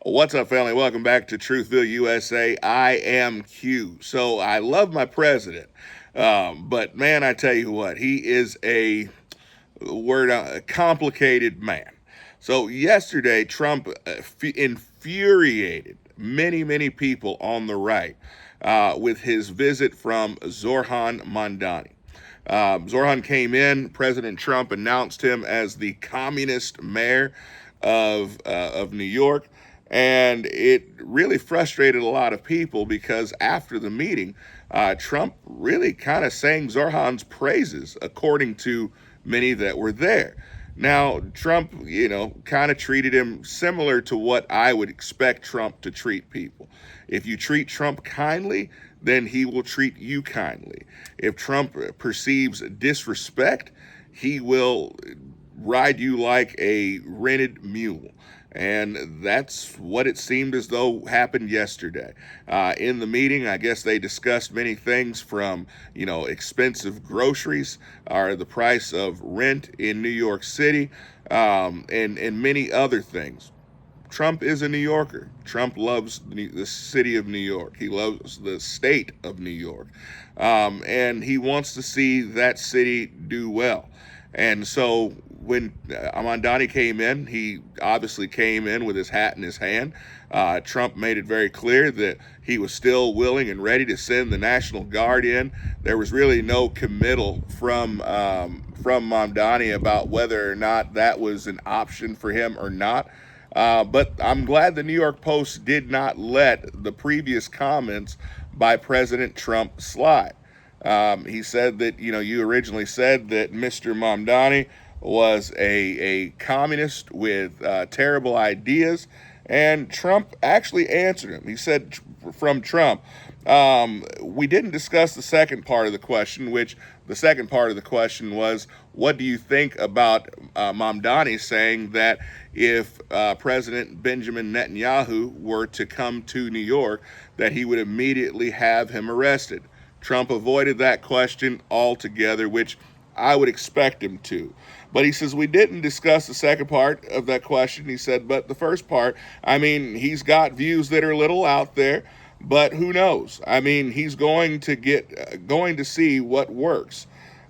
What's up, family? Welcome back to Truthville, USA. I am Q. So I love my president, but man, I tell you what, he is a complicated man. So yesterday, Trump infuriated many people on the right with his visit from Zoran Mamdani. Zoran came in. President Trump announced him as the communist mayor of New York, and it really frustrated a lot of people because after the meeting, Trump really kind of sang Zoran's praises, according to many that were there. Now, Trump, kind of treated him similar to what I would expect Trump to treat people. If you treat Trump kindly, then he will treat you kindly. If Trump perceives disrespect, he will ride you like a rented mule. And that's what it seemed as though happened yesterday. In the meeting, I guess they discussed many things from, expensive groceries or the price of rent in New York City, and many other things. Trump is a New Yorker. Trump loves the city of New York. He loves the state of New York. And he wants to see that city do well. And so when Mamdani came in, he obviously came in with his hat in his hand. Trump made it very clear that he was still willing and ready to send the National Guard in. There was really no committal from Mamdani about whether or not that was an option for him or not. But I'm glad the New York Post did not let the previous comments by President Trump slide. He said that, you originally said that Mr. Mamdani was a communist with terrible ideas, and Trump actually answered him. He said from Trump, we didn't discuss the second part of the question, which the second part of the question was, what do you think about Mamdani saying that if President Benjamin Netanyahu were to come to New York, that he would immediately have him arrested? Trump avoided that question altogether, which I would expect him to. But he says, we didn't discuss the second part of that question. He said, but the first part, he's got views that are a little out there, but who knows? He's going to see what works.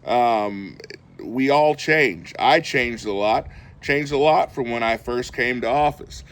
We all change. I changed a lot from when I first came to office.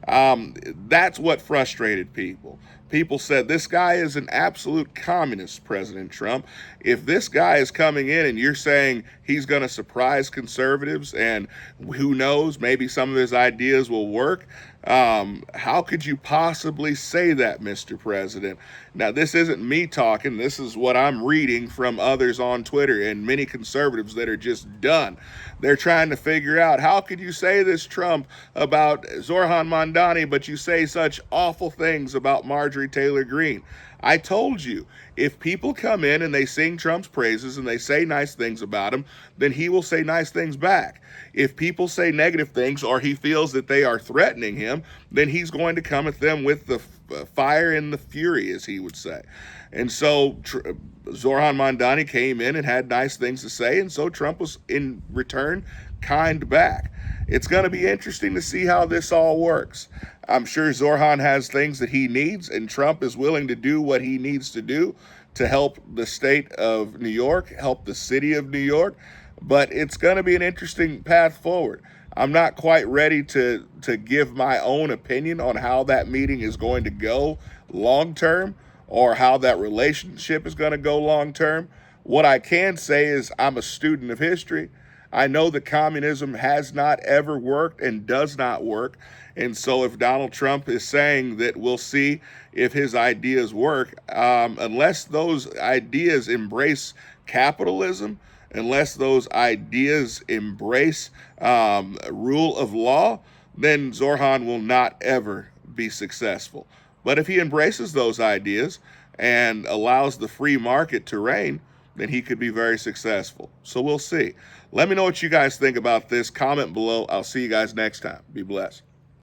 That's what frustrated people. People said, this guy is an absolute communist, President Trump. If this guy is coming in and you're saying he's going to surprise conservatives and who knows, maybe some of his ideas will work, how could you possibly say that, Mr. President? Now, this isn't me talking. This is what I'm reading from others on Twitter and many conservatives that are just done. They're trying to figure out, how could you say this, Trump, about Zoran Mamdani, but you say such awful things about Marjorie Taylor Greene? I told you, if people come in and they sing Trump's praises and they say nice things about him, then he will say nice things back. If people say negative things or he feels that they are threatening him, then he's going to come at them with the fire and the fury, as he would say. And so Zoran Mamdani came in and had nice things to say, and so Trump was in return kind back. It's going to be interesting to see how this all works. I'm sure Zoran has things that he needs, and Trump is willing to do what he needs to do to help the state of New York, help the city of New York. But it's going to be an interesting path forward. I'm not quite ready to give my own opinion on how that meeting is going to go long term or how that relationship is going to go long term. What I can say is I'm a student of history. I know that communism has not ever worked and does not work. And so if Donald Trump is saying that we'll see if his ideas work, unless those ideas embrace capitalism, unless those ideas embrace rule of law, then Zoran will not ever be successful. But if he embraces those ideas and allows the free market to reign, then he could be very successful. So we'll see. Let me know what you guys think about this. Comment below. I'll see you guys next time. Be blessed.